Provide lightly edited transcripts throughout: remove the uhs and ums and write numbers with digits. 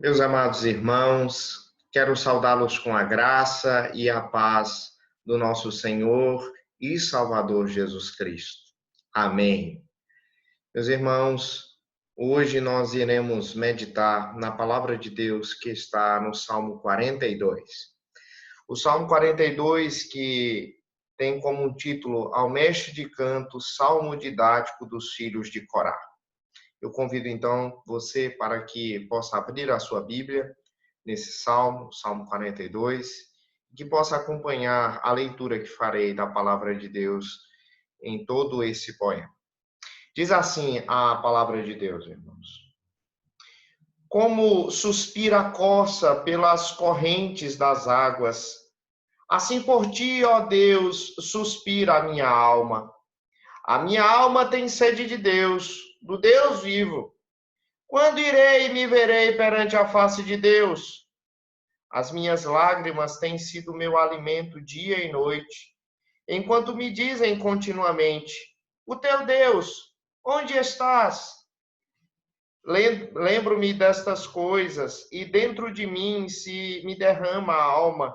Meus amados irmãos, quero saudá-los com a graça e a paz do nosso Senhor e Salvador Jesus Cristo. Amém. Meus irmãos, hoje nós iremos meditar na palavra de Deus que está no Salmo 42. O Salmo 42 que tem como título Ao Mestre de Canto, Salmo Didático dos Filhos de Corá. Eu convido então você para que possa abrir a sua Bíblia nesse salmo, Salmo 42, que possa acompanhar a leitura que farei da palavra de Deus em todo esse poema. Diz assim a palavra de Deus, irmãos: Como suspira a corça pelas correntes das águas, assim por ti, ó Deus, suspira a minha alma. A minha alma tem sede de Deus, do Deus vivo. Quando irei e me verei perante a face de Deus? As minhas lágrimas têm sido meu alimento dia e noite, enquanto me dizem continuamente: O teu Deus, onde estás? Lembro-me destas coisas, e dentro de mim se me derrama a alma,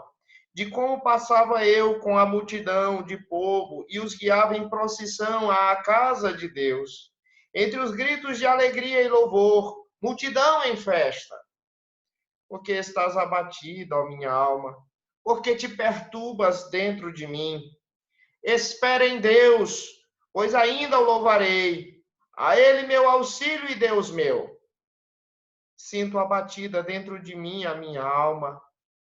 de como passava eu com a multidão de povo e os guiava em procissão à casa de Deus, entre os gritos de alegria e louvor, multidão em festa. Porque estás abatida, ó minha alma? Porque te perturbas dentro de mim? Espera em Deus, pois ainda o louvarei. A Ele meu auxílio e Deus meu. Sinto abatida dentro de mim a minha alma.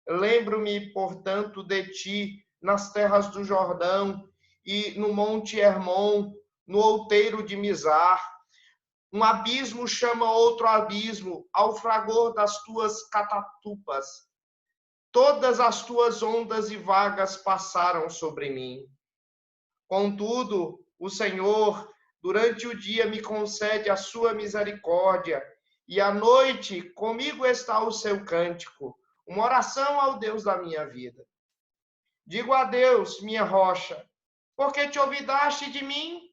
Lembro-me, portanto, de ti nas terras do Jordão e no monte Hermon, no outeiro de Mizar. Um abismo chama outro abismo ao fragor das tuas catatupas. Todas as tuas ondas e vagas passaram sobre mim. Contudo, o Senhor, durante o dia, me concede a sua misericórdia, e à noite comigo está o seu cântico, uma oração ao Deus da minha vida. Digo a Deus, minha rocha, porque te olvidaste de mim?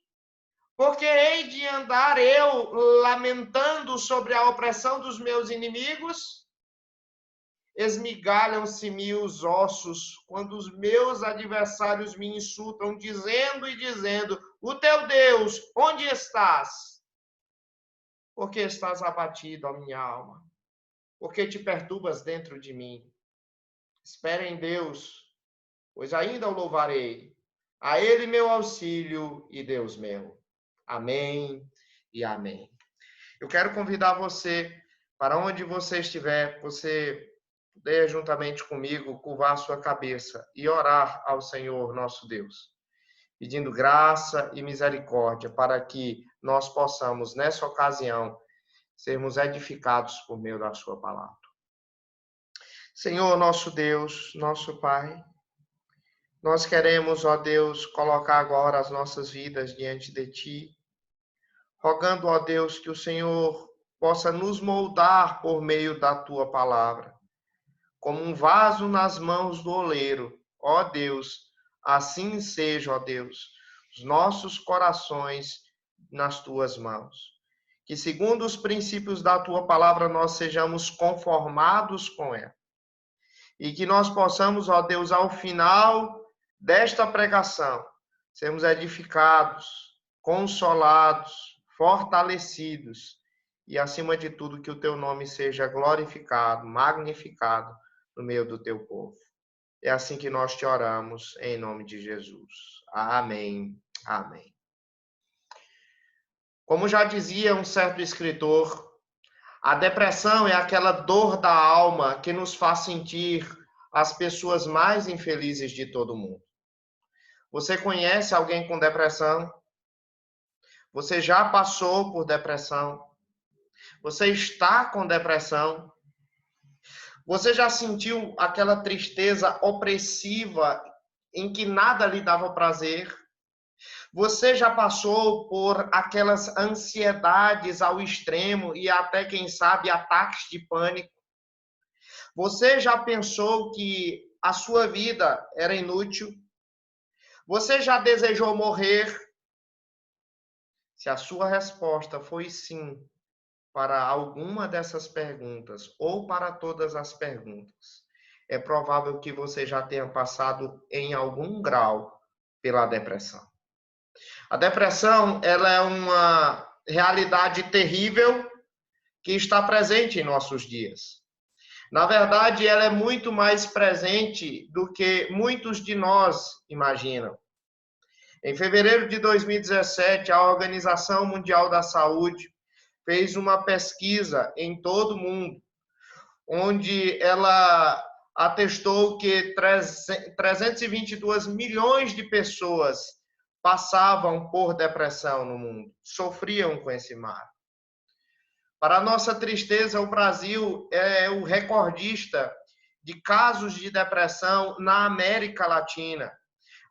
Porque hei de andar eu lamentando sobre a opressão dos meus inimigos? Esmigalham-se-me os ossos quando os meus adversários me insultam, dizendo e dizendo: O teu Deus, onde estás? Porque estás abatido, ó minha alma? Porque te perturbas dentro de mim? Espera em Deus, pois ainda o louvarei. A Ele meu auxílio e Deus meu. Amém e amém. Eu quero convidar você, para onde você estiver, você puder juntamente comigo curvar a sua cabeça e orar ao Senhor nosso Deus, pedindo graça e misericórdia para que nós possamos, nessa ocasião, sermos edificados por meio da sua palavra. Senhor nosso Deus, nosso Pai, nós queremos, ó Deus, colocar agora as nossas vidas diante de Ti, rogando, ó Deus, que o Senhor possa nos moldar por meio da Tua palavra, como um vaso nas mãos do oleiro. Ó Deus, assim seja, ó Deus, os nossos corações nas Tuas mãos. Que segundo os princípios da Tua palavra nós sejamos conformados com ela. E que nós possamos, ó Deus, ao final desta pregação, sermos edificados, consolados, fortalecidos e, acima de tudo, que o Teu nome seja glorificado, magnificado no meio do Teu povo. É assim que nós te oramos, em nome de Jesus. Amém. Amém. Como já dizia um certo escritor, a depressão é aquela dor da alma que nos faz sentir as pessoas mais infelizes de todo mundo. Você conhece alguém com depressão? Você já passou por depressão? Você está com depressão? Você já sentiu aquela tristeza opressiva em que nada lhe dava prazer? Você já passou por aquelas ansiedades ao extremo e até, quem sabe, ataques de pânico? Você já pensou que a sua vida era inútil? Você já desejou morrer? Se a sua resposta foi sim, para alguma dessas perguntas ou para todas as perguntas, é provável que você já tenha passado em algum grau pela depressão. A depressão, ela é uma realidade terrível que está presente em nossos dias. Na verdade, ela é muito mais presente do que muitos de nós imaginam. Em fevereiro de 2017, a Organização Mundial da Saúde fez uma pesquisa em todo o mundo, onde ela atestou que 322 milhões de pessoas passavam por depressão no mundo, sofriam com esse mal. Para nossa tristeza, o Brasil é o recordista de casos de depressão na América Latina.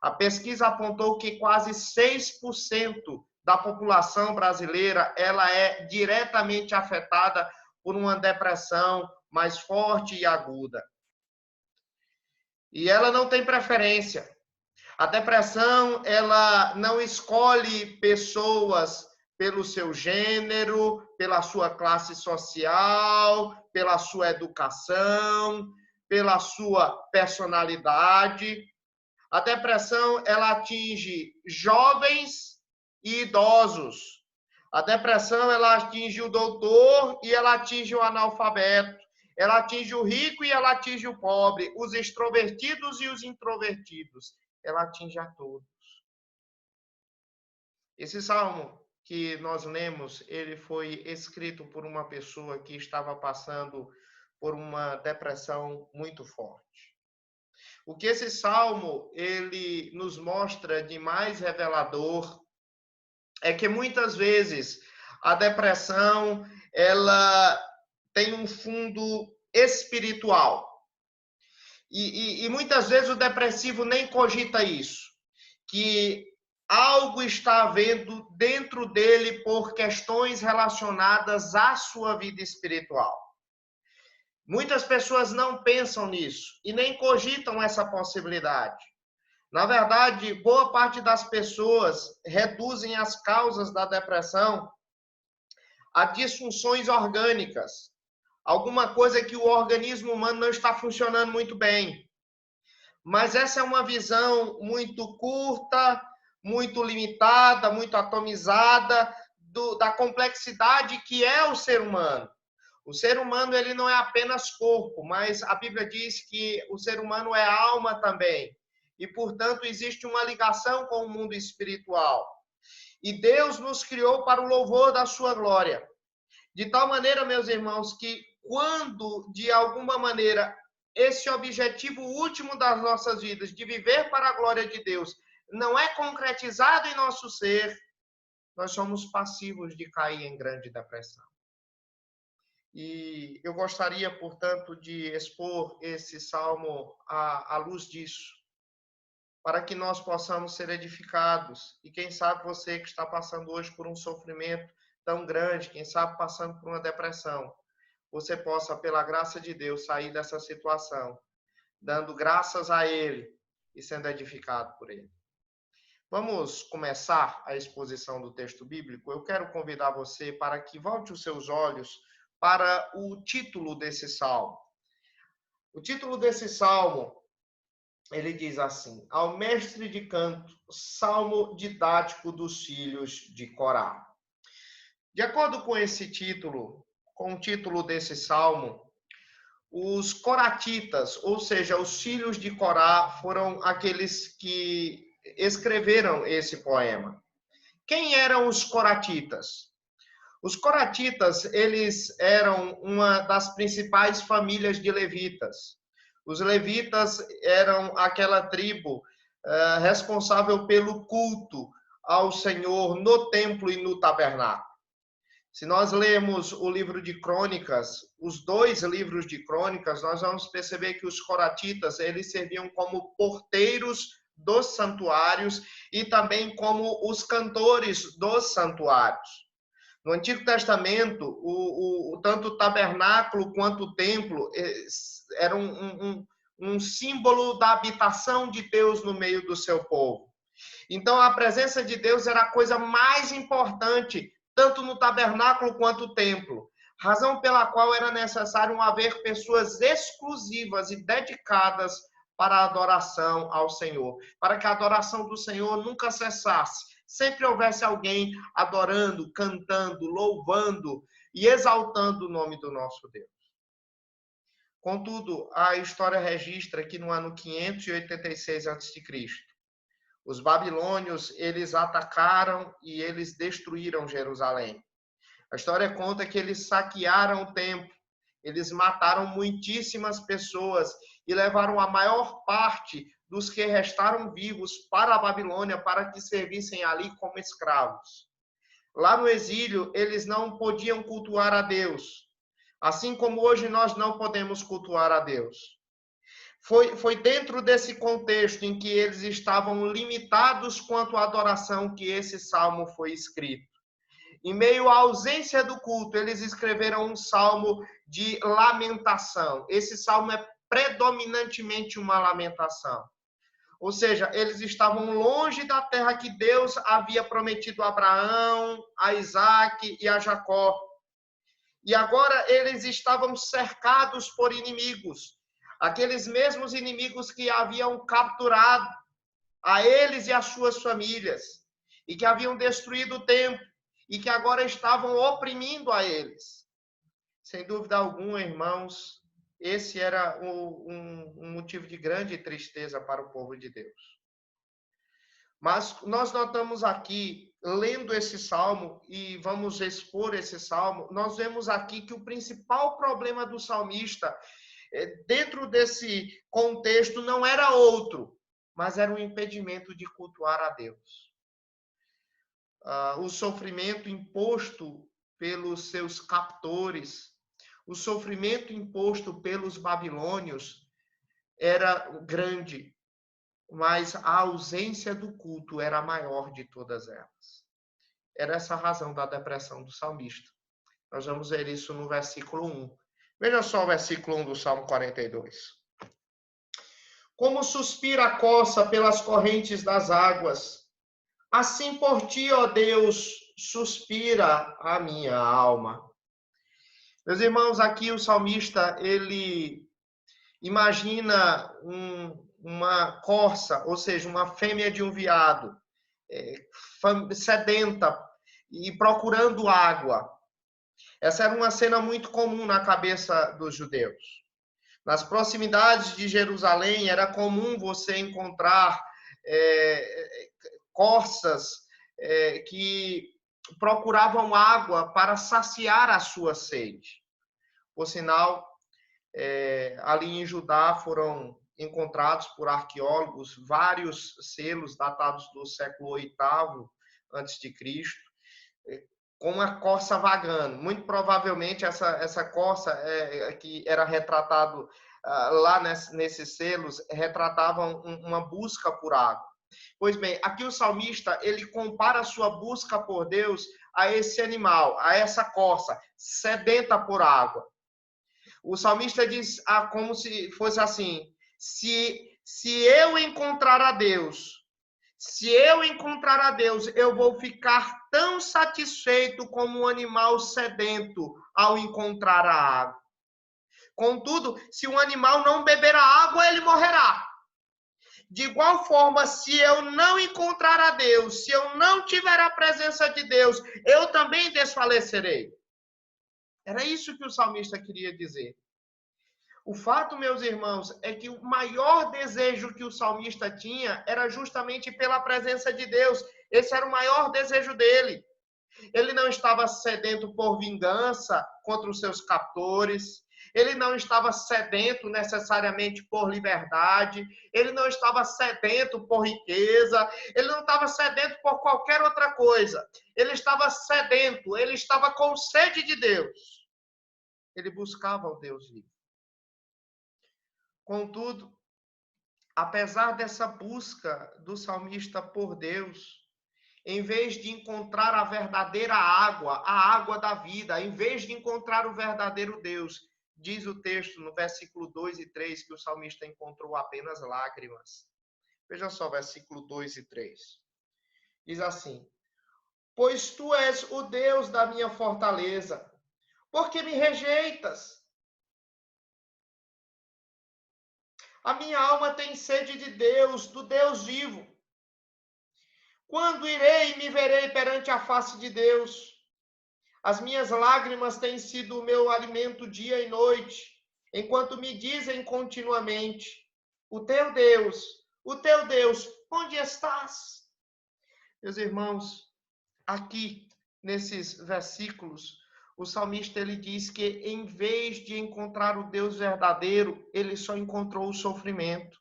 A pesquisa apontou que quase 6% da população brasileira ela é diretamente afetada por uma depressão mais forte e aguda. E ela não tem preferência. A depressão, ela não escolhe pessoas pelo seu gênero, pela sua classe social, pela sua educação, pela sua personalidade. A depressão, ela atinge jovens e idosos. A depressão, ela atinge o doutor e ela atinge o analfabeto. Ela atinge o rico e ela atinge o pobre, os extrovertidos e os introvertidos. Ela atinge a todos. Esse salmo que nós lemos, ele foi escrito por uma pessoa que estava passando por uma depressão muito forte. O que esse salmo ele nos mostra de mais revelador é que muitas vezes a depressão ela tem um fundo espiritual. E muitas vezes o depressivo nem cogita isso, que algo está havendo dentro dele por questões relacionadas à sua vida espiritual. Muitas pessoas não pensam nisso e nem cogitam essa possibilidade. Na verdade, boa parte das pessoas reduzem as causas da depressão a disfunções orgânicas. Alguma coisa que o organismo humano não está funcionando muito bem. Mas essa é uma visão muito curta, muito limitada, muito atomizada da complexidade que é o ser humano. O ser humano ele não é apenas corpo, mas a Bíblia diz que o ser humano é alma também. E, portanto, existe uma ligação com o mundo espiritual. E Deus nos criou para o louvor da sua glória. De tal maneira, meus irmãos, que quando, de alguma maneira, esse objetivo último das nossas vidas, de viver para a glória de Deus, não é concretizado em nosso ser, nós somos passivos de cair em grande depressão. E eu gostaria, portanto, de expor esse salmo à luz disso, para que nós possamos ser edificados. E quem sabe você que está passando hoje por um sofrimento tão grande, quem sabe passando por uma depressão, você possa, pela graça de Deus, sair dessa situação, dando graças a Ele e sendo edificado por Ele. Vamos começar a exposição do texto bíblico. Eu quero convidar você para que volte os seus olhos para o título desse salmo. O título desse salmo, ele diz assim: ao mestre de canto, salmo didático dos filhos de Corá. De acordo com esse título, com o título desse salmo, os coratitas, ou seja, os filhos de Corá, foram aqueles que escreveram esse poema. Quem eram os coratitas? Os coratitas, eles eram uma das principais famílias de levitas. Os levitas eram aquela tribo responsável pelo culto ao Senhor no templo e no tabernáculo. Se nós lemos o livro de Crônicas, os dois livros de Crônicas, nós vamos perceber que os coratitas, eles serviam como porteiros dos santuários e também como os cantores dos santuários. No Antigo Testamento, tanto o tabernáculo quanto o templo eram um símbolo da habitação de Deus no meio do seu povo. Então, a presença de Deus era a coisa mais importante, tanto no tabernáculo quanto no templo. razão pela qual era necessário haver pessoas exclusivas e dedicadas para a adoração ao Senhor, para que a adoração do Senhor nunca cessasse. Sempre houvesse alguém adorando, cantando, louvando e exaltando o nome do nosso Deus. Contudo, a história registra que no ano 586 a.C., os babilônios, eles atacaram e eles destruíram Jerusalém. A história conta que eles saquearam o templo, eles mataram muitíssimas pessoas e levaram a maior parte dos que restaram vivos para a Babilônia para que servissem ali como escravos. Lá no exílio, eles não podiam cultuar a Deus, assim como hoje nós não podemos cultuar a Deus. Foi dentro desse contexto em que eles estavam limitados quanto à adoração que esse salmo foi escrito. Em meio à ausência do culto, eles escreveram um salmo de lamentação. Esse salmo é predominantemente uma lamentação. Ou seja, eles estavam longe da terra que Deus havia prometido a Abraão, a Isaac e a Jacó. E agora eles estavam cercados por inimigos. Aqueles mesmos inimigos que haviam capturado a eles e as suas famílias. E que haviam destruído o templo. E que agora estavam oprimindo a eles. Sem dúvida alguma, irmãos, esse era um motivo de grande tristeza para o povo de Deus. Mas nós notamos aqui, lendo esse salmo, e vamos expor esse salmo, nós vemos aqui que o principal problema do salmista, dentro desse contexto, não era outro, mas era o impedimento de cultuar a Deus. O sofrimento imposto pelos seus captores, o sofrimento imposto pelos babilônios era grande, mas a ausência do culto era a maior de todas elas. Era essa a razão da depressão do salmista. Nós vamos ver isso no versículo 1. Veja só o versículo 1 do Salmo 42. Como suspira a coça pelas correntes das águas, assim por ti, ó Deus, suspira a minha alma. Meus irmãos, aqui o salmista, ele imagina uma corça, ou seja, uma fêmea de um veado, sedenta e procurando água. Essa era uma cena muito comum na cabeça dos judeus. Nas proximidades de Jerusalém, era comum você encontrar corças que procuravam água para saciar a sua sede. Por sinal, ali em Judá foram encontrados por arqueólogos vários selos datados do século VIII a.C., com uma corça vagando. Muito provavelmente essa corça que era retratado lá nesses selos, retratavam uma busca por água. Pois bem, aqui o salmista, ele compara a sua busca por Deus a esse animal, a essa corça, sedenta por água. O salmista diz como se fosse assim: se eu encontrar a Deus, eu vou ficar tão satisfeito como um animal sedento ao encontrar a água. Contudo, se um animal não beber a água, ele morrerá. De igual forma, se eu não encontrar a Deus, se eu não tiver a presença de Deus, eu também desfalecerei. Era isso que o salmista queria dizer. O fato, meus irmãos, é que o maior desejo que o salmista tinha era justamente pela presença de Deus. Esse era o maior desejo dele. Ele não estava sedento por vingança contra os seus captores. Ele não estava sedento necessariamente por liberdade. Ele não estava sedento por riqueza. Ele não estava sedento por qualquer outra coisa. Ele estava sedento. Ele estava com sede de Deus. Ele buscava o Deus vivo. Contudo, apesar dessa busca do salmista por Deus, em vez de encontrar a verdadeira água, a água da vida, em vez de encontrar o verdadeiro Deus, diz o texto no versículo 2 e 3 que o salmista encontrou apenas lágrimas. Veja só, versículo 2 e 3. Diz assim: pois tu és o Deus da minha fortaleza, Por que me rejeitas? A minha alma tem sede de Deus, do Deus vivo. Quando irei e me verei perante a face de Deus? As minhas lágrimas têm sido o meu alimento dia e noite, enquanto me dizem continuamente: o teu Deus, onde estás? Meus irmãos, aqui nesses versículos, o salmista ele diz que em vez de encontrar o Deus verdadeiro, ele só encontrou o sofrimento.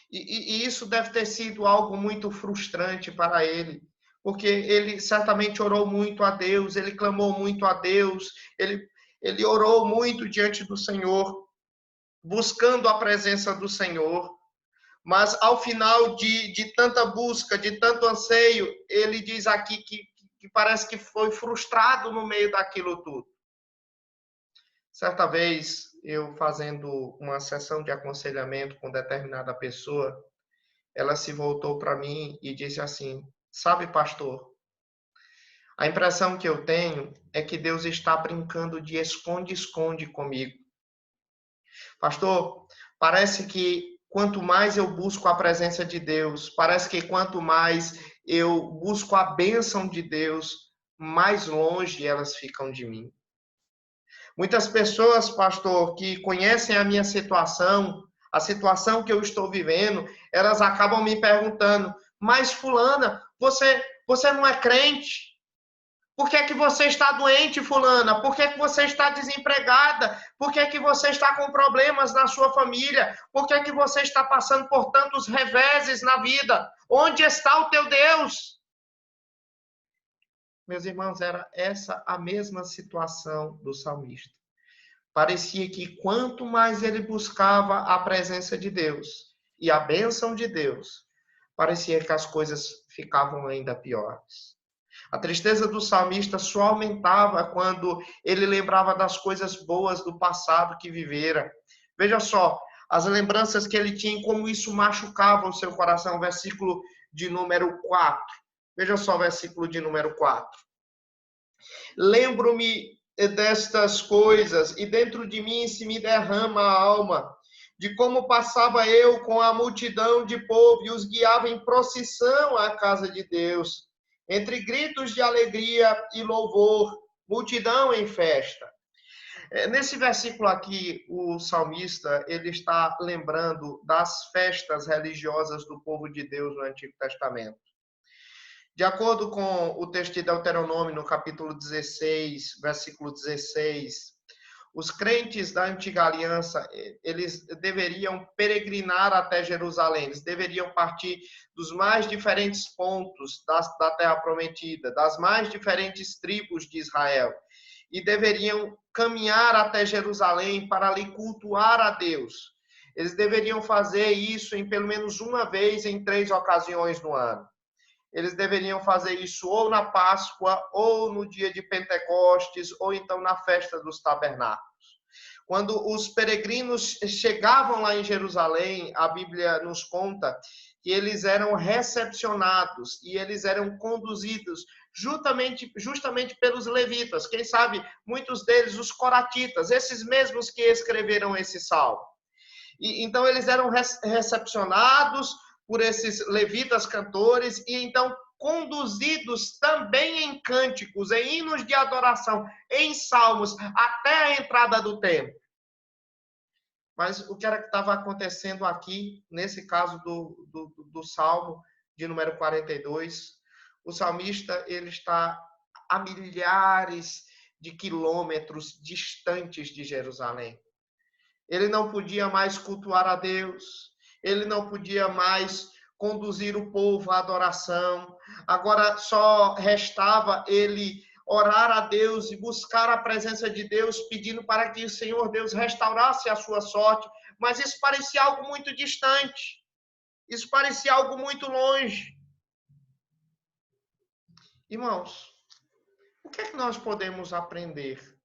E isso deve ter sido algo muito frustrante para ele, porque ele certamente orou muito a Deus, ele clamou muito a Deus, ele orou muito diante do Senhor, buscando a presença do Senhor. Mas ao final de tanta busca, de tanto anseio, ele diz aqui que parece que foi frustrado no meio daquilo tudo. Certa vez, eu fazendo uma sessão de aconselhamento com determinada pessoa, ela se voltou para mim e disse assim: sabe, pastor, a impressão que eu tenho é que Deus está brincando de esconde-esconde comigo. Pastor, parece que quanto mais eu busco a presença de Deus, parece que quanto mais eu busco a bênção de Deus, mais longe elas ficam de mim. Muitas pessoas, pastor, que conhecem a minha situação, a situação que eu estou vivendo, elas acabam me perguntando: mas fulana, você não é crente? Por que é que você está doente, fulana? Por que é que você está desempregada? Por que é que você está com problemas na sua família? Por que é que você está passando por tantos reveses na vida? Onde está o teu Deus? Meus irmãos, era essa a mesma situação do salmista. Parecia que quanto mais ele buscava a presença de Deus e a bênção de Deus, parecia que as coisas ficavam ainda piores. A tristeza do salmista só aumentava quando ele lembrava das coisas boas do passado que vivera. Veja só, as lembranças que ele tinha, como isso machucava o seu coração. Versículo de número 4. Veja só o versículo de número 4. Lembro-me destas coisas, e dentro de mim se me derrama a alma, de como passava eu com a multidão de povo e os guiava em procissão à casa de Deus, entre gritos de alegria e louvor, multidão em festa. Nesse versículo aqui, o salmista ele está lembrando das festas religiosas do povo de Deus no Antigo Testamento. De acordo com o texto de Deuteronômio, no capítulo 16, versículo 16, os crentes da antiga aliança, eles deveriam peregrinar até Jerusalém, eles deveriam partir dos mais diferentes pontos da terra prometida, das mais diferentes tribos de Israel, e deveriam caminhar até Jerusalém para ali cultuar a Deus. Eles deveriam fazer isso em pelo menos uma vez em 3 ocasiões no ano. Eles deveriam fazer isso ou na Páscoa, ou no dia de Pentecostes, ou então na festa dos tabernáculos. Quando os peregrinos chegavam lá em Jerusalém, a Bíblia nos conta que eles eram recepcionados e eles eram conduzidos justamente pelos levitas. Quem sabe, muitos deles, os coratitas, esses mesmos que escreveram esse salmo. E então eles eram recepcionados por esses levitas cantores e então conduzidos também em cânticos, em hinos de adoração, em salmos, até a entrada do templo. Mas o que era que estava acontecendo aqui, nesse caso do Salmo de número 42? O salmista ele está a milhares de quilômetros distantes de Jerusalém. Ele não podia mais cultuar a Deus, ele não podia mais conduzir o povo à adoração. Agora só restava ele orar a Deus e buscar a presença de Deus, pedindo para que o Senhor Deus restaurasse a sua sorte. Mas isso parecia algo muito distante. Isso parecia algo muito longe. Irmãos, o que é que nós podemos aprender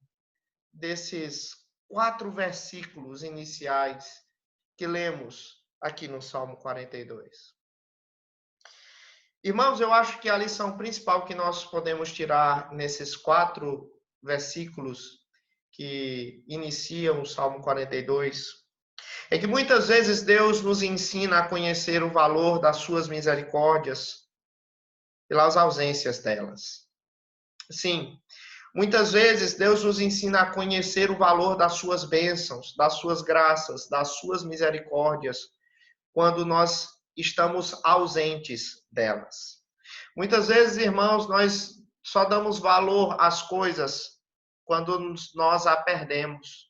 desses 4 versículos iniciais que lemos aqui no Salmo 42? Irmãos, eu acho que a lição principal que nós podemos tirar nesses 4 versículos que iniciam o Salmo 42 é que muitas vezes Deus nos ensina a conhecer o valor das suas misericórdias pelas ausências delas. Sim, muitas vezes Deus nos ensina a conhecer o valor das suas bênçãos, das suas graças, das suas misericórdias, quando nós estamos ausentes delas. Muitas vezes, irmãos, nós só damos valor às coisas quando nós a perdemos.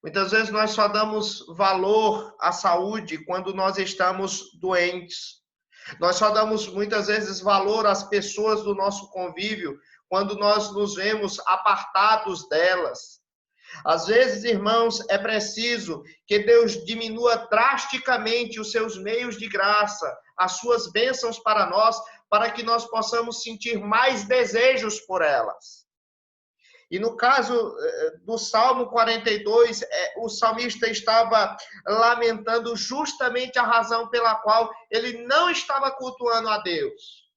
Muitas vezes nós só damos valor à saúde quando nós estamos doentes. Nós só damos muitas vezes valor às pessoas do nosso convívio quando nós nos vemos apartados delas. Às vezes, irmãos, é preciso que Deus diminua drasticamente os seus meios de graça, as suas bênçãos para nós, para que nós possamos sentir mais desejos por elas. E no caso do Salmo 42, o salmista estava lamentando justamente a razão pela qual ele não estava cultuando a Deus.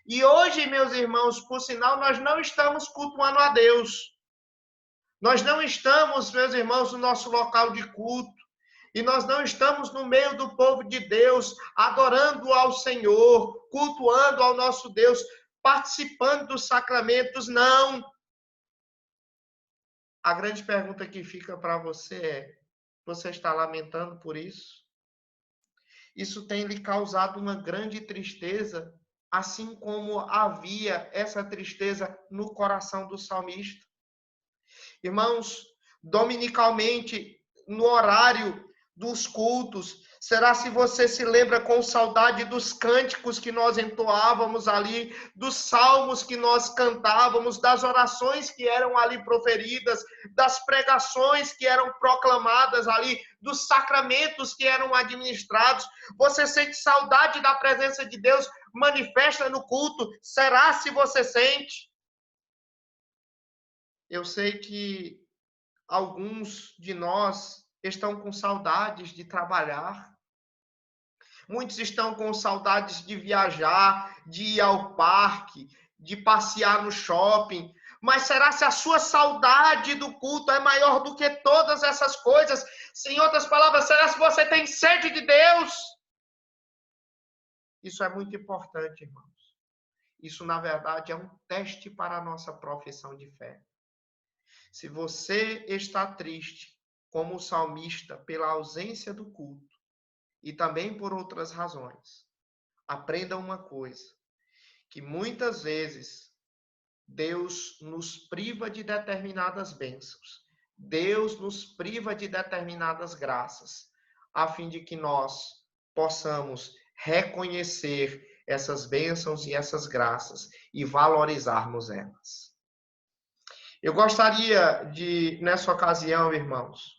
E hoje, meus irmãos, por sinal, nós não estamos cultuando a Deus. Nós não estamos, meus irmãos, no nosso local de culto. E nós não estamos no meio do povo de Deus, adorando ao Senhor, cultuando ao nosso Deus, participando dos sacramentos, não. A grande pergunta que fica para você é: você está lamentando por isso? Isso tem lhe causado uma grande tristeza, assim como havia essa tristeza no coração do salmista. Irmãos, dominicalmente, no horário dos cultos, será se você se lembra com saudade dos cânticos que nós entoávamos ali, dos salmos que nós cantávamos, das orações que eram ali proferidas, das pregações que eram proclamadas ali, dos sacramentos que eram administrados. Você sente saudade da presença de Deus manifesta no culto? Será se você sente? Eu sei que alguns de nós estão com saudades de trabalhar. Muitos estão com saudades de viajar, de ir ao parque, de passear no shopping. Mas será se a sua saudade do culto é maior do que todas essas coisas? Em outras palavras, será se você tem sede de Deus? Isso é muito importante, irmãos. Isso, na verdade, é um teste para a nossa profissão de fé. Se você está triste, como o salmista, pela ausência do culto, e também por outras razões, aprenda uma coisa, que muitas vezes Deus nos priva de determinadas bênçãos, Deus nos priva de determinadas graças, a fim de que nós possamos reconhecer essas bênçãos e essas graças e valorizarmos elas. Eu gostaria de, nessa ocasião, irmãos,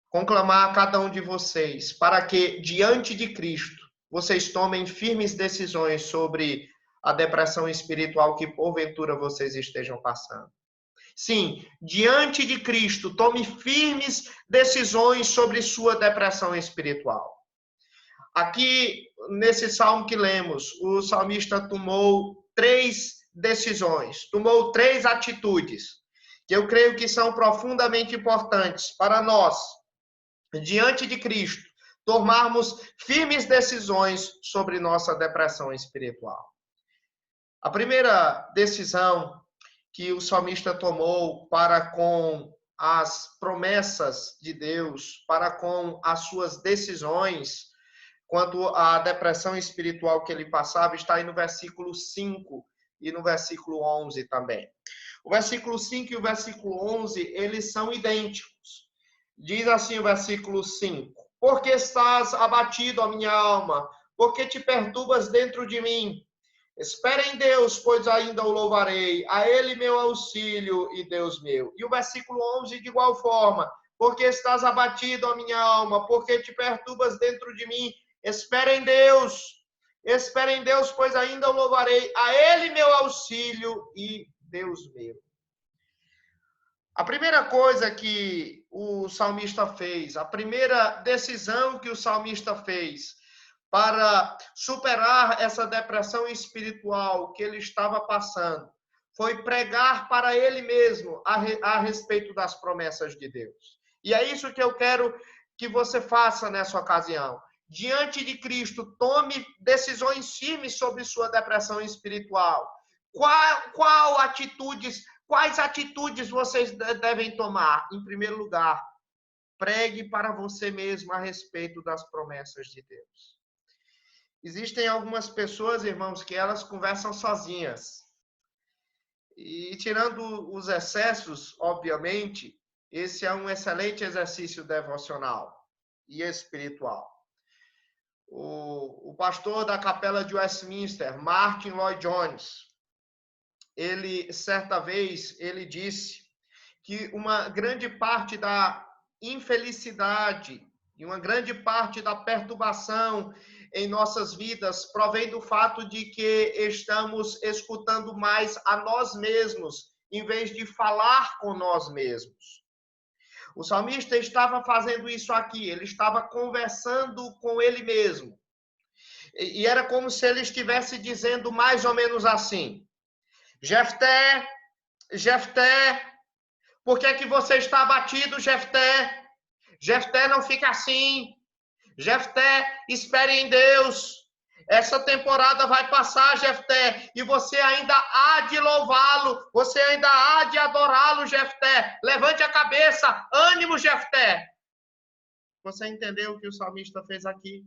conclamar a cada um de vocês para que, diante de Cristo, vocês tomem firmes decisões sobre a depressão espiritual que, porventura, vocês estejam passando. Sim, diante de Cristo, tome firmes decisões sobre sua depressão espiritual. Aqui, nesse salmo que lemos, o salmista tomou 3 decisões, tomou 3 atitudes, que eu creio que são profundamente importantes para nós, diante de Cristo, tomarmos firmes decisões sobre nossa depressão espiritual. A primeira decisão que o salmista tomou para com as promessas de Deus, para com as suas decisões quanto à depressão espiritual que ele passava, está aí no versículo 5 e no versículo 11 também. O versículo 5 e o versículo 11, eles são idênticos. Diz assim o versículo 5: Porque estás abatido, ó minha alma? Porque te perturbas dentro de mim? Espera em Deus, pois ainda o louvarei. A Ele meu auxílio e Deus meu. E o versículo 11, de igual forma: Porque estás abatido, ó minha alma? Porque te perturbas dentro de mim? Espera em Deus, pois ainda o louvarei. A Ele meu auxílio e Deus meu. A primeira coisa que o salmista fez, a primeira decisão que o salmista fez para superar essa depressão espiritual que ele estava passando, foi pregar para ele mesmo a respeito das promessas de Deus. E é isso que eu quero que você faça nessa ocasião. Diante de Cristo, tome decisões firmes sobre sua depressão espiritual. Quais atitudes vocês devem tomar? Em primeiro lugar, pregue para você mesmo a respeito das promessas de Deus. Existem algumas pessoas, irmãos, que elas conversam sozinhas. E tirando os excessos, obviamente, esse é um excelente exercício devocional e espiritual. O pastor da capela de Westminster, Martin Lloyd-Jones, ele, certa vez, ele disse que uma grande parte da infelicidade e uma grande parte da perturbação em nossas vidas provém do fato de que estamos escutando mais a nós mesmos, em vez de falar com nós mesmos. O salmista estava fazendo isso aqui, ele estava conversando com ele mesmo. E era como se ele estivesse dizendo mais ou menos assim: Jefté, Jefté, por que é que você está abatido, Jefté? Jefté, não fica assim. Jefté, espere em Deus. Essa temporada vai passar, Jefté, e você ainda há de louvá-lo, você ainda há de adorá-lo, Jefté. Levante a cabeça, ânimo, Jefté. Você entendeu o que o salmista fez aqui?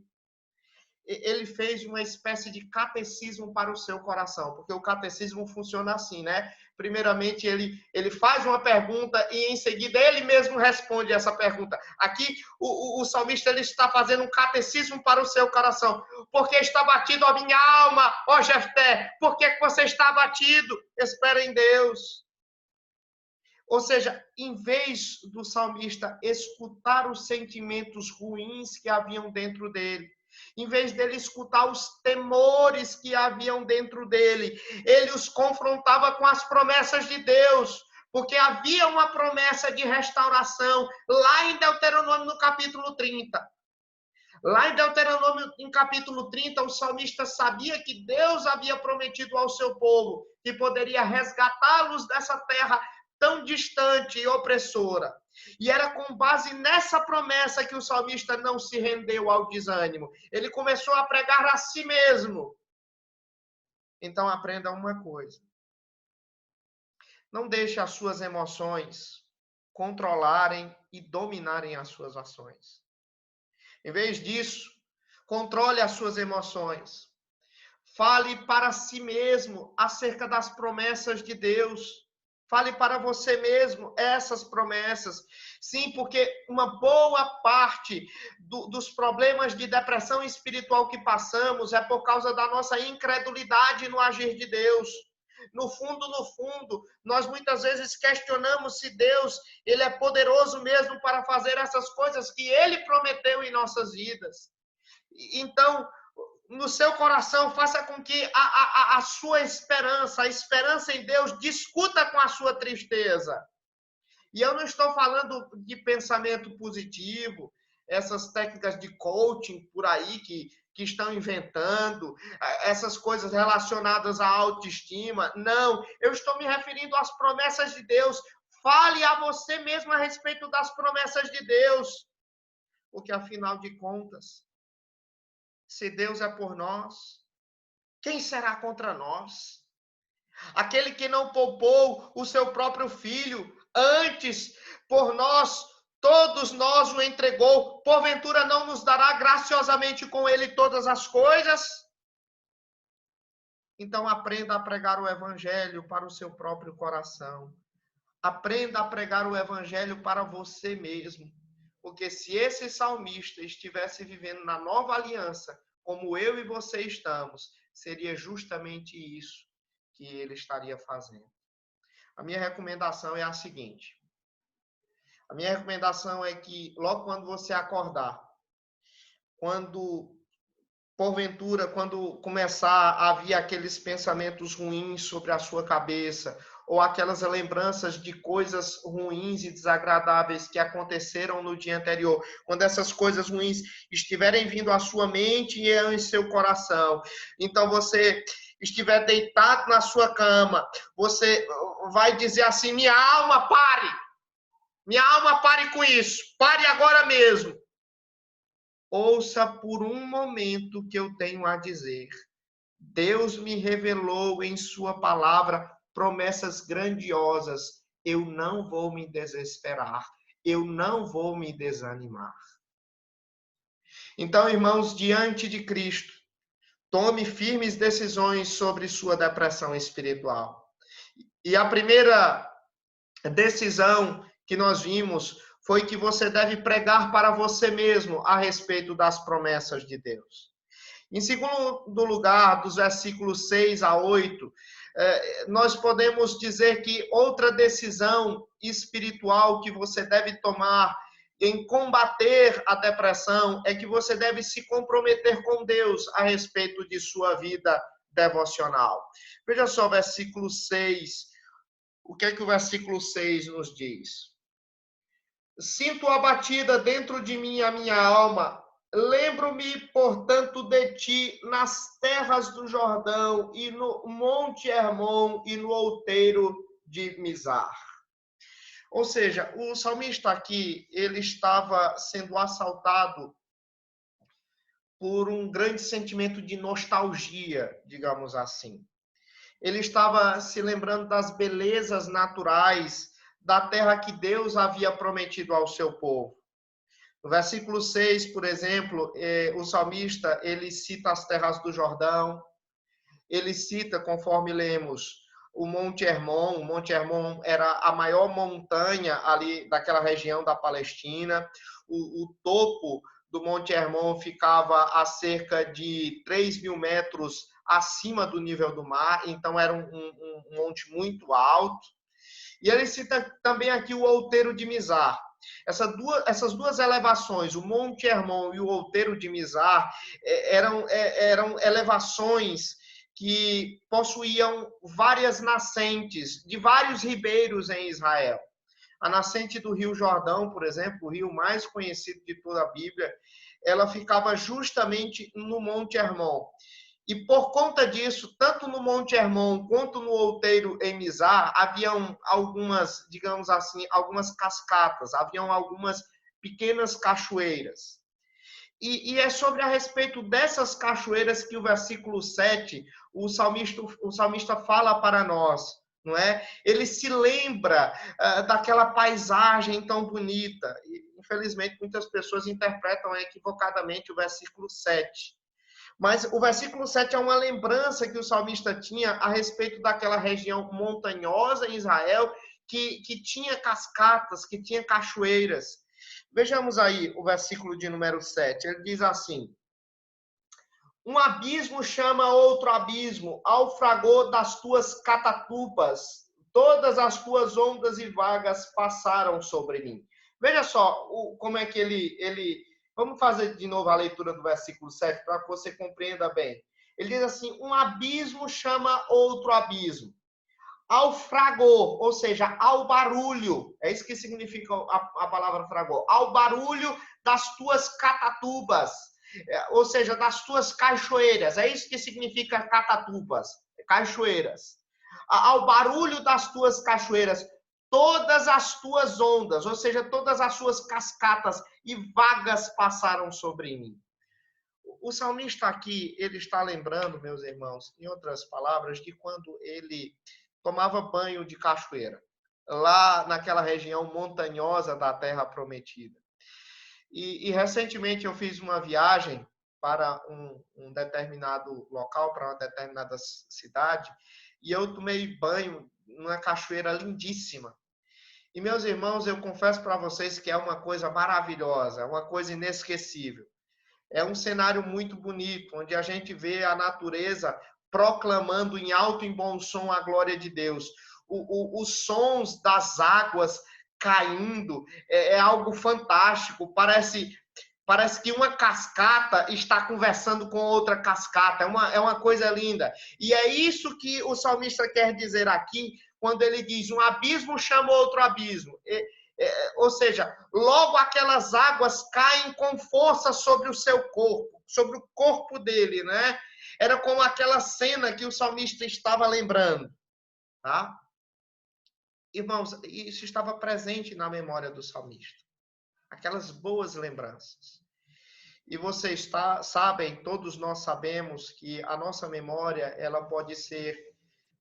Ele fez uma espécie de catecismo para o seu coração, porque o catecismo funciona assim, né? Primeiramente, ele faz uma pergunta e, em seguida, ele mesmo responde essa pergunta. Aqui, o salmista ele está fazendo um catecismo para o seu coração. Porque está batido a minha alma, ó Jefté? Por que você está abatido? Espera em Deus. Ou seja, em vez do salmista escutar os sentimentos ruins que haviam dentro dele, em vez dele escutar os temores que haviam dentro dele, ele os confrontava com as promessas de Deus, porque havia uma promessa de restauração lá em Deuteronômio no capítulo 30. Lá em Deuteronômio, em capítulo 30, o salmista sabia que Deus havia prometido ao seu povo que poderia resgatá-los dessa terra tão distante e opressora. E era com base nessa promessa que o salmista não se rendeu ao desânimo. Ele começou a pregar a si mesmo. Então aprenda uma coisa. Não deixe as suas emoções controlarem e dominarem as suas ações. Em vez disso, controle as suas emoções. Fale para si mesmo acerca das promessas de Deus. Fale para você mesmo essas promessas. Sim, porque uma boa parte dos problemas de depressão espiritual que passamos é por causa da nossa incredulidade no agir de Deus. No fundo, nós muitas vezes questionamos se Deus ele é poderoso mesmo para fazer essas coisas que Ele prometeu em nossas vidas. Então, no seu coração, faça com que a sua esperança, a esperança em Deus, discuta com a sua tristeza. E eu não estou falando de pensamento positivo, essas técnicas de coaching por aí que estão inventando, essas coisas relacionadas à autoestima. Não, eu estou me referindo às promessas de Deus. Fale a você mesmo a respeito das promessas de Deus. Porque, afinal de contas, se Deus é por nós, quem será contra nós? Aquele que não poupou o seu próprio filho, antes por nós, todos nós o entregou, porventura não nos dará graciosamente com ele todas as coisas? Então aprenda a pregar o evangelho para o seu próprio coração. Aprenda a pregar o evangelho para você mesmo. Porque se esse salmista estivesse vivendo na nova aliança, como eu e você estamos, seria justamente isso que ele estaria fazendo. A minha recomendação é a seguinte. A minha recomendação é que logo quando você acordar, porventura, quando começar a vir aqueles pensamentos ruins sobre a sua cabeça, ou aquelas lembranças de coisas ruins e desagradáveis que aconteceram no dia anterior, quando essas coisas ruins estiverem vindo à sua mente e em seu coração, então você estiver deitado na sua cama, você vai dizer assim: minha alma, pare com isso, pare agora mesmo. Ouça por um momento o que eu tenho a dizer. Deus me revelou em sua palavra promessas grandiosas. Eu não vou me desesperar. Eu não vou me desanimar. Então, irmãos, diante de Cristo, tome firmes decisões sobre sua depressão espiritual. E a primeira decisão que nós vimos foi que você deve pregar para você mesmo a respeito das promessas de Deus. Em segundo lugar, dos versículos 6 a 8, nós podemos dizer que outra decisão espiritual que você deve tomar em combater a depressão é que você deve se comprometer com Deus a respeito de sua vida devocional. Veja só o versículo 6. O que é que o versículo 6 nos diz? Sinto abatida dentro de mim a minha alma. Lembro-me, portanto, de ti nas terras do Jordão e no Monte Hermon e no outeiro de Mizar. Ou seja, o salmista aqui, ele estava sendo assaltado por um grande sentimento de nostalgia, digamos assim. Ele estava se lembrando das belezas naturais da terra que Deus havia prometido ao seu povo. No versículo 6, por exemplo, o salmista, ele cita as terras do Jordão, ele cita, conforme lemos, o Monte Hermon. O Monte Hermon era a maior montanha ali daquela região da Palestina. O topo do Monte Hermon ficava a cerca de 3.000 metros acima do nível do mar, então era um monte muito alto. E ele cita também aqui o outeiro de Mizar. Essas duas elevações, o Monte Hermon e o outeiro de Mizar, eram elevações que possuíam várias nascentes de vários ribeiros em Israel. A nascente do Rio Jordão, por exemplo, o rio mais conhecido de toda a Bíblia, ela ficava justamente no Monte Hermon. E por conta disso, tanto no Monte Hermon quanto no outeiro em Mizar, haviam algumas, digamos assim, algumas cascatas, haviam algumas pequenas cachoeiras. E é sobre a respeito dessas cachoeiras que o versículo 7, o salmista fala para nós, não é? Ele se lembra daquela paisagem tão bonita. E, infelizmente, muitas pessoas interpretam equivocadamente o versículo 7. Mas o versículo 7 é uma lembrança que o salmista tinha a respeito daquela região montanhosa em Israel que tinha cascatas, que tinha cachoeiras. Vejamos aí o versículo de número 7. Ele diz assim: um abismo chama outro abismo, ao fragor das tuas catatupas, todas as tuas ondas e vagas passaram sobre mim. Veja só como é que ele... Vamos fazer de novo a leitura do versículo 7 para que você compreenda bem. Ele diz assim: um abismo chama outro abismo. Ao fragor, ou seja, ao barulho. É isso que significa a palavra fragor. Ao barulho das tuas catatubas. Ou seja, das tuas cachoeiras. É isso que significa catatubas. Cachoeiras. Ao barulho das tuas cachoeiras. Todas as tuas ondas, ou seja, todas as suas cascatas e vagas passaram sobre mim. O salmista aqui, ele está lembrando, meus irmãos, em outras palavras, de quando ele tomava banho de cachoeira, lá naquela região montanhosa da Terra Prometida. E recentemente eu fiz uma viagem para um determinado local, para uma determinada cidade, e eu tomei banho numa cachoeira lindíssima. E, meus irmãos, eu confesso para vocês que é uma coisa maravilhosa, uma coisa inesquecível. É um cenário muito bonito, onde a gente vê a natureza proclamando em alto e bom som a glória de Deus. Os sons das águas caindo é algo fantástico. Parece que uma cascata está conversando com outra cascata. É uma coisa linda. E é isso que o salmista quer dizer aqui quando ele diz, um abismo chama outro abismo. Ou seja, logo aquelas águas caem com força sobre o seu corpo, sobre o corpo dele, né? Era como aquela cena que o salmista estava lembrando, tá? Irmãos, isso estava presente na memória do salmista. Aquelas boas lembranças. E vocês sabem, todos nós sabemos que a nossa memória, ela pode ser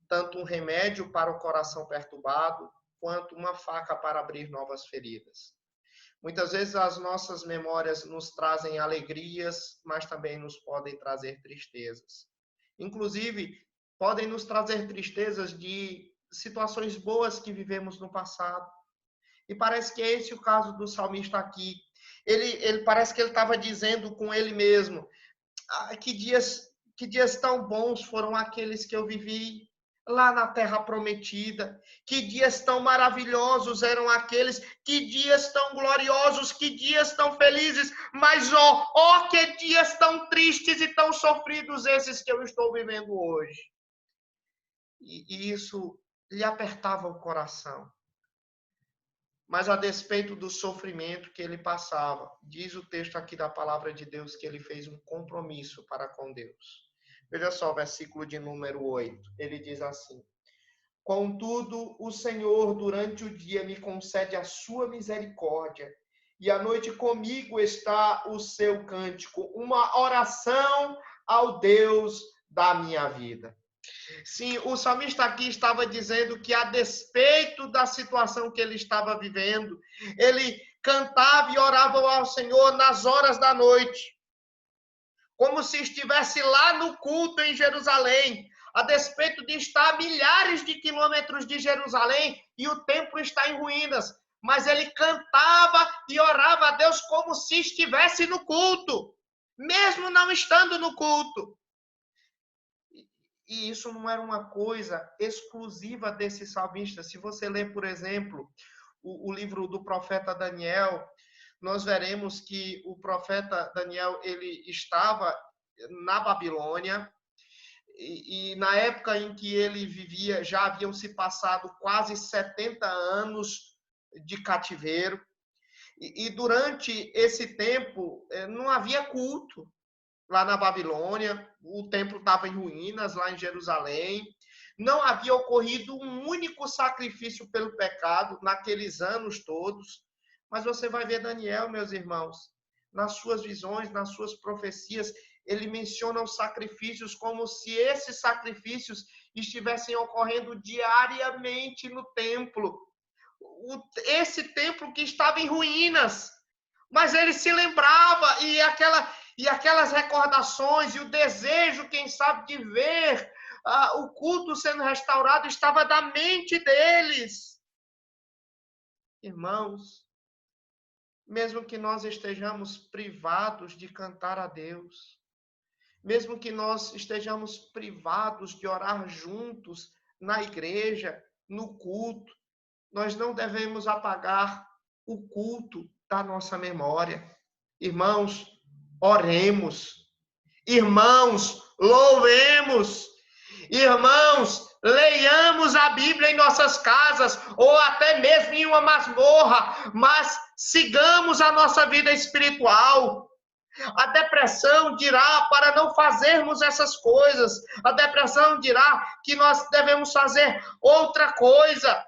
tanto um remédio para o coração perturbado, quanto uma faca para abrir novas feridas. Muitas vezes as nossas memórias nos trazem alegrias, mas também nos podem trazer tristezas. Inclusive, podem nos trazer tristezas de situações boas que vivemos no passado. E parece que é esse o caso do salmista aqui. Ele parece que ele estava dizendo com ele mesmo, que dias tão bons foram aqueles que eu vivi lá na terra prometida. Que dias tão maravilhosos eram aqueles, que dias tão gloriosos, que dias tão felizes, mas que dias tão tristes e tão sofridos esses que eu estou vivendo hoje. E isso lhe apertava o coração. Mas a despeito do sofrimento que ele passava, diz o texto aqui da palavra de Deus que ele fez um compromisso para com Deus. Veja só o versículo de número 8. Ele diz assim: contudo, o Senhor durante o dia me concede a sua misericórdia, e à noite comigo está o seu cântico, uma oração ao Deus da minha vida. Sim, o salmista aqui estava dizendo que, a despeito da situação que ele estava vivendo, ele cantava e orava ao Senhor nas horas da noite, como se estivesse lá no culto em Jerusalém, a despeito de estar a milhares de quilômetros de Jerusalém e o templo está em ruínas. Mas ele cantava e orava a Deus como se estivesse no culto, mesmo não estando no culto. E isso não era uma coisa exclusiva desse salmista. Se você ler, por exemplo, o livro do profeta Daniel, nós veremos que o profeta Daniel, ele estava na Babilônia, e na época em que ele vivia, já haviam se passado quase 70 anos de cativeiro, e durante esse tempo não havia culto lá na Babilônia, o templo estava em ruínas lá em Jerusalém, não havia ocorrido um único sacrifício pelo pecado naqueles anos todos. Mas você vai ver Daniel, meus irmãos, nas suas visões, nas suas profecias, ele menciona os sacrifícios como se esses sacrifícios estivessem ocorrendo diariamente no templo. Esse templo que estava em ruínas, mas ele se lembrava, e aquelas recordações e o desejo, quem sabe, de ver o culto sendo restaurado estava da mente deles. Irmãos, mesmo que nós estejamos privados de cantar a Deus, mesmo que nós estejamos privados de orar juntos na igreja, no culto, nós não devemos apagar o culto da nossa memória. Irmãos, oremos. Irmãos, louvemos. Irmãos, leiamos a Bíblia em nossas casas, ou até mesmo em uma masmorra, mas sigamos a nossa vida espiritual. A depressão dirá para não fazermos essas coisas. A depressão dirá que nós devemos fazer outra coisa.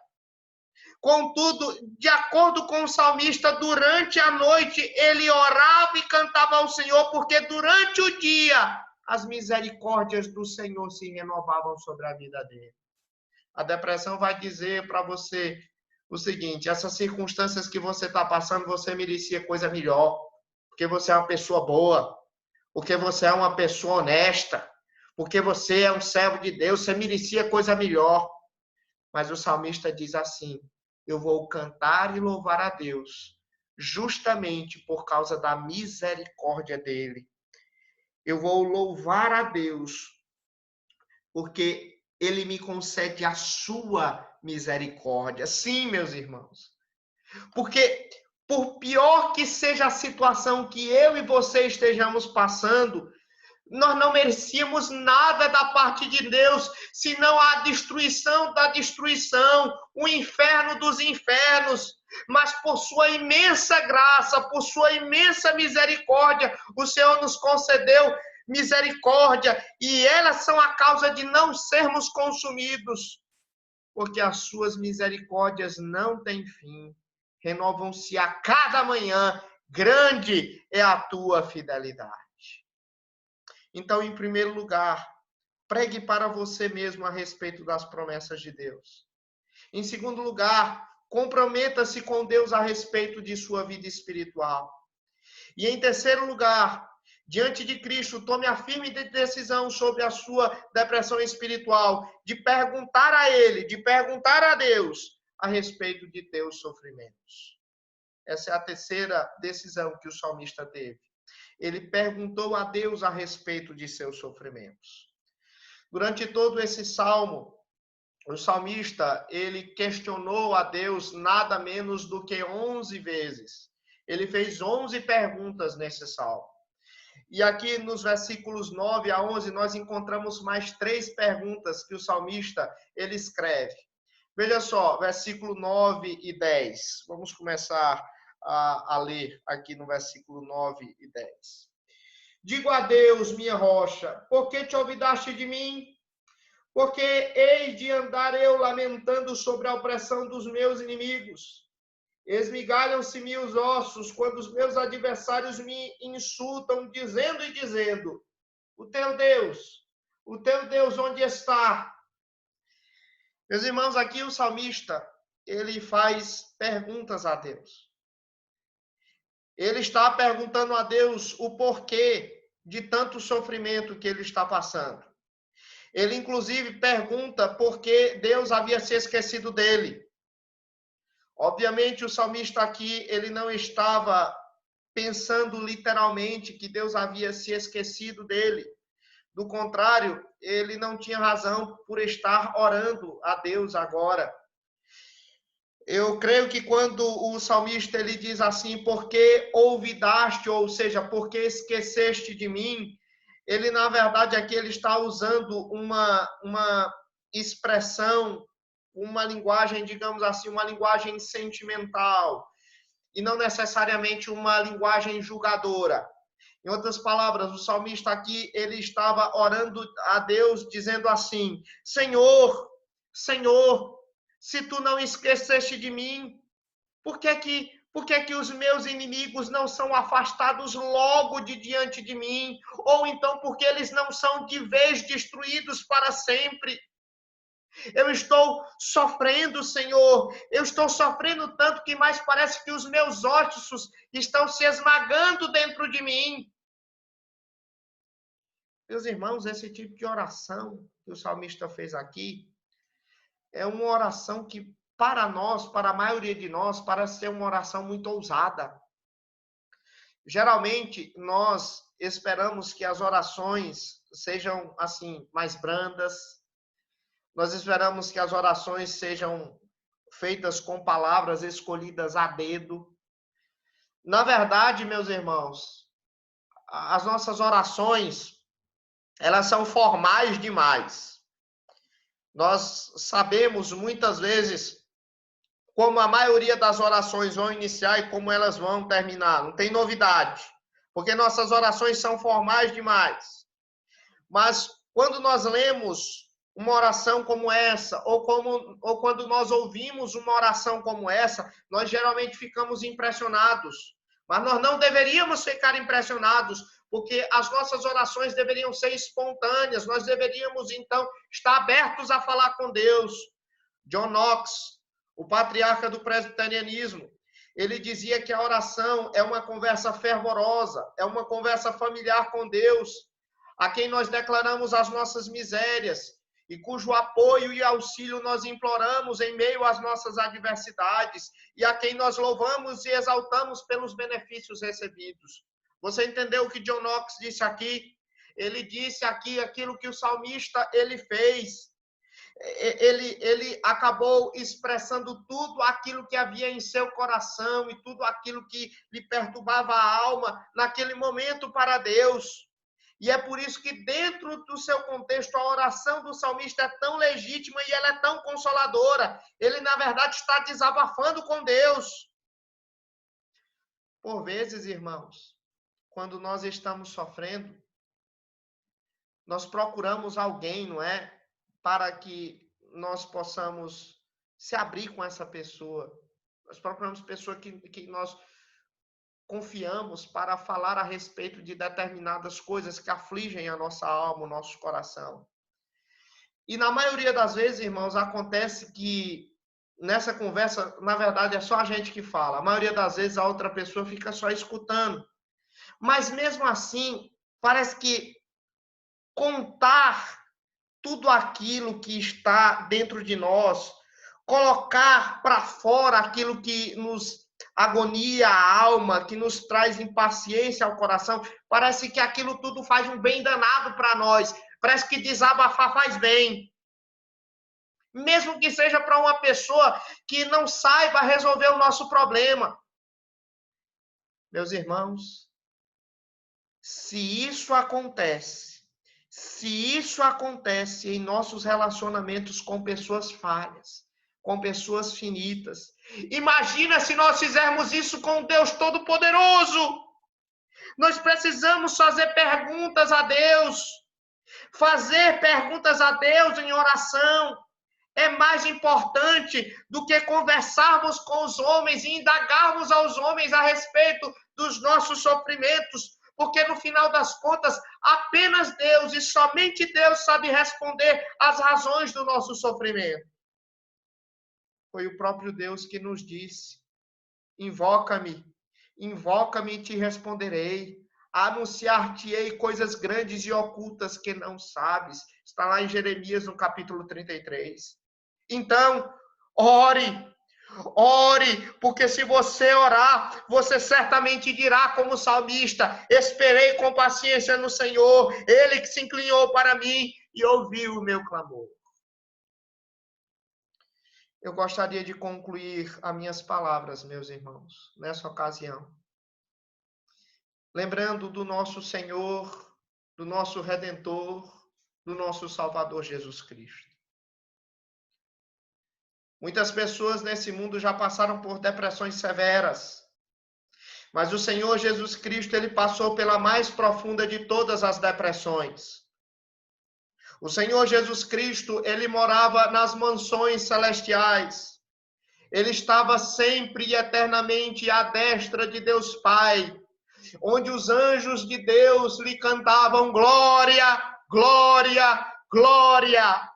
Contudo, de acordo com o salmista, durante a noite ele orava e cantava ao Senhor, porque durante o dia as misericórdias do Senhor se renovavam sobre a vida dele. A depressão vai dizer para você o seguinte: essas circunstâncias que você está passando, você merecia coisa melhor, porque você é uma pessoa boa, porque você é uma pessoa honesta, porque você é um servo de Deus, você merecia coisa melhor. Mas o salmista diz assim: eu vou cantar e louvar a Deus, justamente por causa da misericórdia dele. Eu vou louvar a Deus, porque ele me concede a sua misericórdia. Sim, meus irmãos. Porque, por pior que seja a situação que eu e você estejamos passando, Nós não merecíamos nada da parte de Deus, senão a destruição da destruição, o inferno dos infernos. Mas por sua imensa graça, por sua imensa misericórdia, o Senhor nos concedeu misericórdia, e elas são a causa de não sermos consumidos, porque as suas misericórdias não têm fim, renovam-se a cada manhã, grande é a tua fidelidade. Então, em primeiro lugar, pregue para você mesmo a respeito das promessas de Deus. Em segundo lugar, comprometa-se com Deus a respeito de sua vida espiritual. E em terceiro lugar, diante de Cristo, tome a firme decisão sobre a sua depressão espiritual, de perguntar a Ele, de perguntar a Deus a respeito de teus sofrimentos. Essa é a terceira decisão que o salmista teve. Ele perguntou a Deus a respeito de seus sofrimentos. Durante todo esse salmo, o salmista, ele questionou a Deus nada menos do que 11 vezes. Ele fez 11 perguntas nesse salmo. E aqui nos versículos 9 a 11, nós encontramos mais 3 perguntas que o salmista, ele escreve. Veja só, versículo 9 e 10. Vamos começar a ler aqui no versículo 9 e 10. Digo a Deus, minha rocha, por que te olvidaste de mim? Porque hei de andar eu lamentando sobre a opressão dos meus inimigos. Esmigalham-se-me os ossos quando os meus adversários me insultam, dizendo e dizendo, o teu Deus onde está? Meus irmãos, aqui o salmista, ele faz perguntas a Deus. Ele está perguntando a Deus o porquê de tanto sofrimento que ele está passando. Ele, inclusive, pergunta por que Deus havia se esquecido dele. Obviamente, o salmista aqui, ele não estava pensando literalmente que Deus havia se esquecido dele. Do contrário, ele não tinha razão por estar orando a Deus agora. Eu creio que quando o salmista ele diz assim, porque olvidaste, ou seja, porque esqueceste de mim, ele na verdade aqui ele está usando uma expressão, uma linguagem, digamos assim, uma linguagem sentimental, e não necessariamente uma linguagem julgadora. Em outras palavras, o salmista aqui, ele estava orando a Deus, dizendo assim, Senhor, se tu não esqueceste de mim, por que que os meus inimigos não são afastados logo de diante de mim? Ou então porque eles não são de vez destruídos para sempre? Eu estou sofrendo, Senhor. Eu estou sofrendo tanto que mais parece que os meus ossos estão se esmagando dentro de mim. Meus irmãos, esse tipo de oração que o salmista fez aqui, é uma oração que, para nós, para a maioria de nós, parece ser uma oração muito ousada. Geralmente, nós esperamos que as orações sejam, assim, mais brandas. Nós esperamos que as orações sejam feitas com palavras escolhidas a dedo. Na verdade, meus irmãos, as nossas orações, elas são formais demais. Nós sabemos muitas vezes como a maioria das orações vão iniciar e como elas vão terminar. Não tem novidade, porque nossas orações são formais demais. Mas quando nós lemos uma oração como essa, ou quando nós ouvimos uma oração como essa, nós geralmente ficamos impressionados. Mas nós não deveríamos ficar impressionados, porque as nossas orações deveriam ser espontâneas, nós deveríamos, então, estar abertos a falar com Deus. John Knox, o patriarca do presbiterianismo, ele dizia que a oração é uma conversa fervorosa, é uma conversa familiar com Deus, a quem nós declaramos as nossas misérias e cujo apoio e auxílio nós imploramos em meio às nossas adversidades e a quem nós louvamos e exaltamos pelos benefícios recebidos. Você entendeu o que John Knox disse aqui? Ele disse aqui aquilo que o salmista ele fez. Ele acabou expressando tudo aquilo que havia em seu coração e tudo aquilo que lhe perturbava a alma naquele momento para Deus. E é por isso que dentro do seu contexto, a oração do salmista é tão legítima e ela é tão consoladora. Ele, na verdade, está desabafando com Deus. Por vezes, irmãos, quando nós estamos sofrendo, nós procuramos alguém, não é? Para que nós possamos se abrir com essa pessoa. Nós procuramos pessoa que nós confiamos para falar a respeito de determinadas coisas que afligem a nossa alma, o nosso coração. E na maioria das vezes, irmãos, acontece que nessa conversa, na verdade, é só a gente que fala. A maioria das vezes a outra pessoa fica só escutando. Mas mesmo assim, parece que contar tudo aquilo que está dentro de nós, colocar para fora aquilo que nos agonia a alma, que nos traz impaciência ao coração, parece que aquilo tudo faz um bem danado para nós. Parece que desabafar faz bem. Mesmo que seja para uma pessoa que não saiba resolver o nosso problema. Meus irmãos, se isso acontece em nossos relacionamentos com pessoas falhas, com pessoas finitas, imagina se nós fizermos isso com Deus Todo-Poderoso. Nós precisamos fazer perguntas a Deus. Fazer perguntas a Deus em oração é mais importante do que conversarmos com os homens e indagarmos aos homens a respeito dos nossos sofrimentos, porque no final das contas, apenas Deus e somente Deus sabe responder às razões do nosso sofrimento. Foi o próprio Deus que nos disse: invoca-me e te responderei. Anunciar-te-ei coisas grandes e ocultas que não sabes. Está lá em Jeremias, no capítulo 33. Então, ore, porque se você orar, você certamente dirá como salmista: esperei com paciência no Senhor, ele que se inclinou para mim e ouviu o meu clamor. Eu gostaria de concluir as minhas palavras, meus irmãos, nessa ocasião, lembrando do nosso Senhor, do nosso Redentor, do nosso Salvador Jesus Cristo. Muitas pessoas nesse mundo já passaram por depressões severas, mas o Senhor Jesus Cristo, ele passou pela mais profunda de todas as depressões. O Senhor Jesus Cristo, ele morava nas mansões celestiais. Ele estava sempre e eternamente à destra de Deus Pai, onde os anjos de Deus lhe cantavam glória, glória, glória.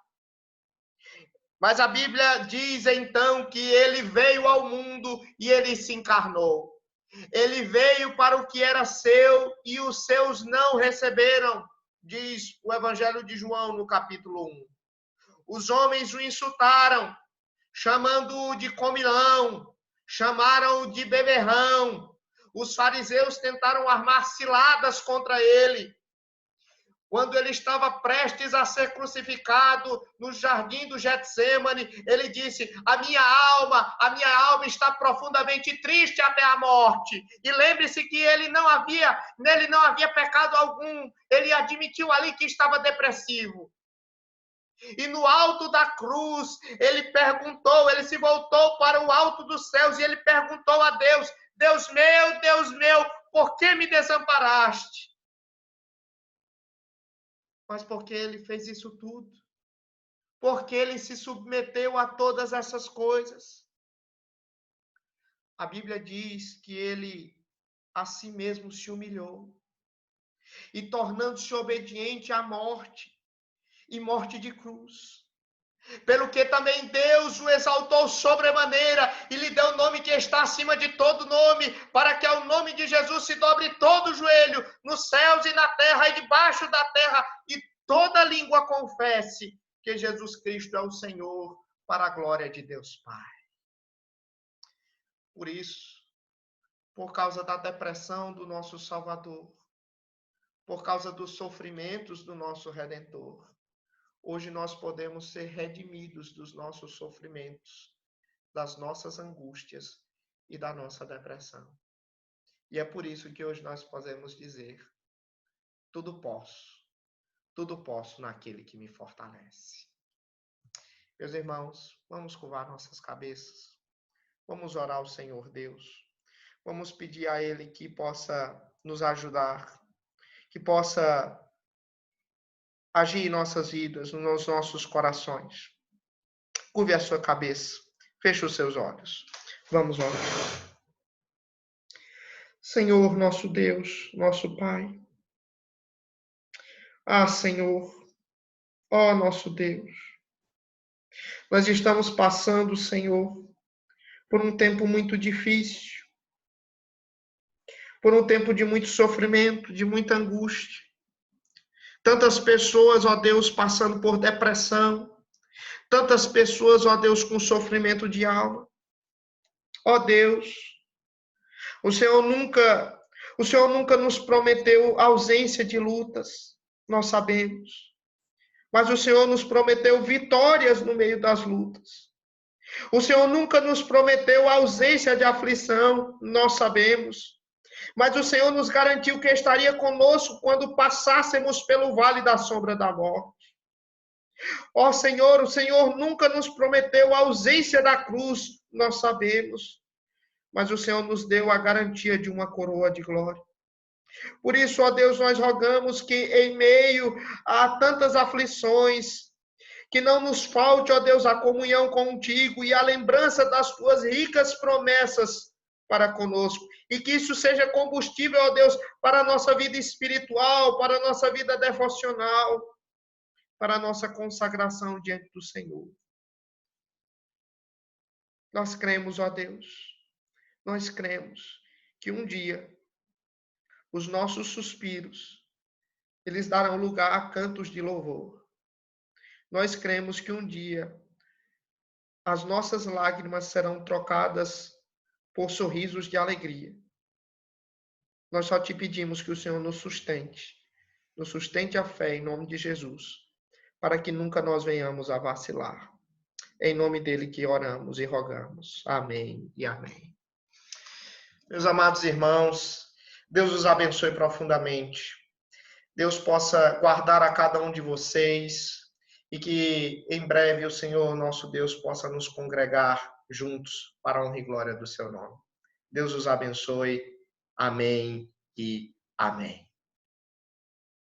Mas a Bíblia diz então que ele veio ao mundo e ele se encarnou. Ele veio para o que era seu e os seus não receberam, diz o Evangelho de João no capítulo 1. Os homens o insultaram, chamando-o de comilão, chamaram-o de beberrão. Os fariseus tentaram armar ciladas contra ele. Quando ele estava prestes a ser crucificado no jardim do Getsêmani, ele disse: a minha alma está profundamente triste até a morte. E lembre-se que nele não havia pecado algum. Ele admitiu ali que estava depressivo. E no alto da cruz, ele se voltou para o alto dos céus e ele perguntou a Deus: Deus meu, por que me desamparaste? Mas porque ele fez isso tudo? Porque ele se submeteu a todas essas coisas. A Bíblia diz que ele a si mesmo se humilhou e tornando-se obediente à morte, e morte de cruz. Pelo que também Deus o exaltou sobremaneira e lhe deu o nome que está acima de todo nome, para que ao nome de Jesus se dobre todo o joelho, nos céus e na terra e debaixo da terra, e toda língua confesse que Jesus Cristo é o Senhor, para a glória de Deus Pai. Por isso, por causa da depressão do nosso Salvador, por causa dos sofrimentos do nosso Redentor, hoje nós podemos ser redimidos dos nossos sofrimentos, das nossas angústias e da nossa depressão. E é por isso que hoje nós podemos dizer: tudo posso naquele que me fortalece. Meus irmãos, vamos curvar nossas cabeças, vamos orar ao Senhor Deus, vamos pedir a Ele que possa nos ajudar, que possa agir em nossas vidas, nos nossos corações. Curve a sua cabeça, feche os seus olhos. Vamos orar. Senhor, nosso Deus, nosso Pai. Ah, Senhor, ó nosso Deus, nós estamos passando, Senhor, por um tempo muito difícil, por um tempo de muito sofrimento, de muita angústia. Tantas pessoas, ó Deus, passando por depressão, tantas pessoas, ó Deus, com sofrimento de alma. Ó Deus, o Senhor nunca nos prometeu ausência de lutas, nós sabemos. Mas o Senhor nos prometeu vitórias no meio das lutas. O Senhor nunca nos prometeu ausência de aflição, nós sabemos. Mas o Senhor nos garantiu que estaria conosco quando passássemos pelo vale da sombra da morte. Ó Senhor, o Senhor nunca nos prometeu ausência da cruz, nós sabemos. Mas o Senhor nos deu a garantia de uma coroa de glória. Por isso, ó Deus, nós rogamos que em meio a tantas aflições, que não nos falte, ó Deus, a comunhão contigo e a lembrança das tuas ricas promessas para conosco. E que isso seja combustível, ó Deus, para a nossa vida espiritual, para a nossa vida devocional, para a nossa consagração diante do Senhor. Nós cremos, ó Deus, nós cremos que um dia os nossos suspiros, eles darão lugar a cantos de louvor. Nós cremos que um dia as nossas lágrimas serão trocadas por sorrisos de alegria. Nós só te pedimos que o Senhor nos sustente a fé em nome de Jesus, para que nunca nós venhamos a vacilar. É em nome dele que oramos e rogamos. Amém e amém. Meus amados irmãos, Deus os abençoe profundamente. Deus possa guardar a cada um de vocês e que em breve o Senhor, nosso Deus, possa nos congregar juntos para a honra e glória do seu nome. Deus os abençoe. Amém e amém.